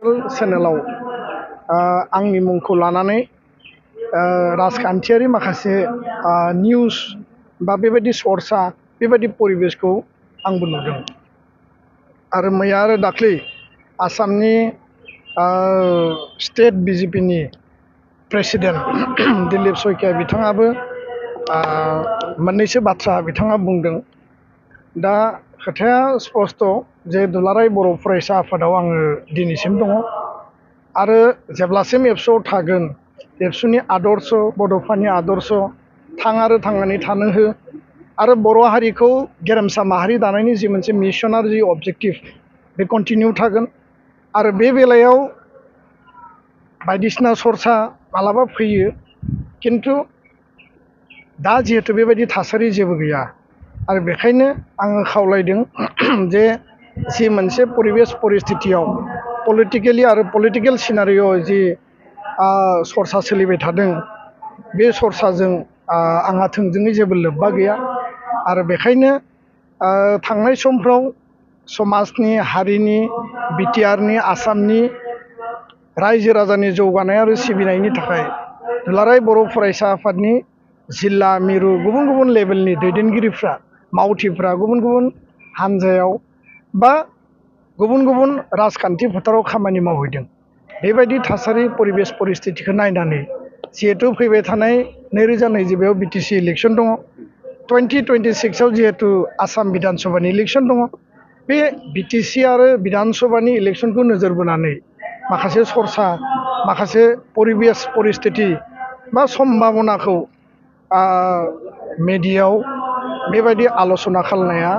चेनेलाव आंनि मुंखौ लानानै राजखान्थियारि माखासे निउस बा बेबायदि सर्सा बेबायदि परिबेसखौ आंबो नुदों आरो मैया आरो दाख्लै आसामनि स्टेट बिजेपिनि प्रेसिडेन्ट दिलीप शइकिया बिथाङाबो मोननैसो बाथ्रा बिथाङा बुंदों। दा खोथाया स्पष्ट जे दुलाराय बर' फरायसा आफादाव आङो दिनैसिम दङ आरो जेब्लासिम एबसुआव थागोन एबसुनि आदर्श बड'फानि आदर्श थां आरो थांनानै थानो हो आरो बर' हारिखौ गेरेमसा माहारि दानायनि जि मोनसे मिशन आरो जि अबजेक्टिभ बे कन्टिनिउ थागोन आरो बे बेलायाव बायदिसिना सर्सा मालाबा फैयो किन्तु दा जिहेतु बेबायदि थासारि जेबो गैया आरो बेखायनो आङो खावलायदों जे जि मोनसे परिबेस परिस्थितियाव पलिटिकेलि आरो पलिटिकेल सिनारिअ जि सर्सा सोलिबाय थादों बे सर्साजों आंहा थोंजोङै जेबो लोब्बा गैया आरो बेखायनो थांनाय समफ्राव समाजनि हारिनि बिटिआरनि आसामनि रायजो राजानि जौगानाय आरो सिबिनायनि थाखाय दुलाराय बर' फरायसा आफादनि जिल्ला मिरु गुबुन गुबुन लेभेलनि दैदेनगिरिफ्रा मावथिफ्रा गुबुन गुबुन हानजायाव बा गुबुन गुबुन राजखान्थि फोथाराव खामानि मावहैदों। बेबायदि थासारि परिबेस परिस्थितिखौ नायनानै जिहेतु फैबाय थानाय 2022 बिटिसि इलेक्सन दङ 2026आव जिहेतु आसाम बिधान सभानि इलेक्सन दङ बे बिटिसि आरो बिधान सभानि इलेक्सनखौ नोजोर बोनानै माखासे सर्सा माखासे परिबेस परिस्थिति बा सम्भावनाखौ मेडियायाव बेबायदि आल'सना खालामनाया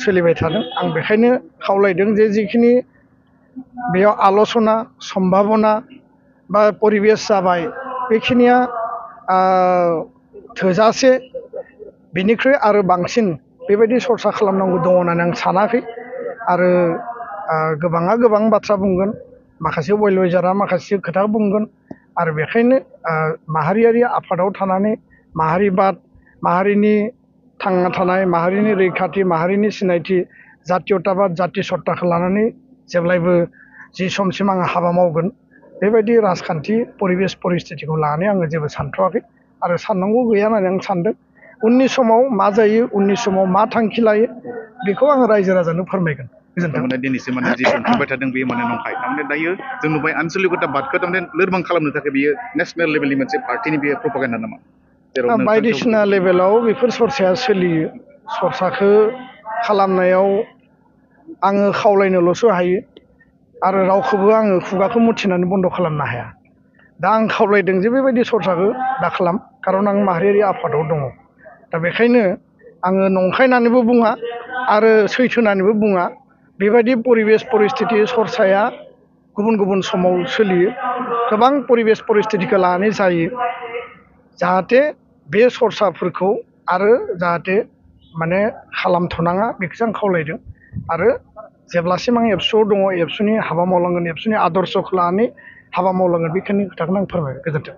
सोलिबाय थादों। आं बेखायनो खावलायदों जे जिखिनि बेयाव आल'सना सम्भाबना बा परिबेस जाबाय बेखिनिया थोजासे बेनिख्रुइ आरो बांसिन बेबायदि सर्सा खालामनांगौ दङ होननानै आं सानाखै आरो गोबाङा गोबां बाथ्रा बुंगोन माखासे वेल विजारा माखासे खोथा बुंगोन आरो बेखायनो माहारियारि आफादाव थानानै माहारिबाद माहारिनि थांना थानाय माहारिनि रैखाथि माहारिनि सिनायथि जातीयताबाद जाति सत्ताखौ लानानै जेब्लायबो जि समसिम आङो हाबा मावगोन बेबायदि राजखान्थि परिबेस परिस्थितिखौ लानानै आङो जेबो सानथ'वाखै आरो साननांगौ गैया होननानै आं सानदों। उननि समाव मा जायो उननि समाव मा थांखि लायो बेखौ आङो रायजो राजानो फोरमायगोन। गोजोन्थों। दिनैसिम जि बुंबाय थादों बेयो नंखाय थारमाने दायो जों नुबाय आनसलिकताबादखौ थारमाने लोरबां खालामनो थाखाय बेयो नेसनेल लेभेलनि मोनसे पार्टिनि बेयो प्रपागान्डा नामा? बायदिसिना लेभेलाव बेफोर सर्साया सोलियो सर्साखौ खालामनायाव आङो खावलायनोल'सो हायो आरो रावखौबो आङो खुगाखौ मुथिनानै बन्द' खालामनो हाया। दा आं खावलायदों जे बेबायदि सर्साखौ दा खालाम खारन आं माहारियारि आफादाव दङ। दा बेखायनो आङो नंखाय होननानैबो बुङा आरो सैथो होननानैबो बुङा बेबायदि परिबेस परिस्थिति सर्साया गुबुन गुबुन समाव सोलियो गोबां परिबेस परिस्थितिखौ लानानै जायो जाहाथे बे सर्साफोरखौ आरो जाहाथे माने खालामथ'नाङा बेखौसो आं खावलायदों आरो जेब्लासिम आं एबसुआव दङ एबसुनि हाबा मावलांगोन एबसुनि आदर्शखौ लानानै हाबा मावलांगोन बेखिनि खोथाखौनो आं फोरमायबाय। गोजोन्थों।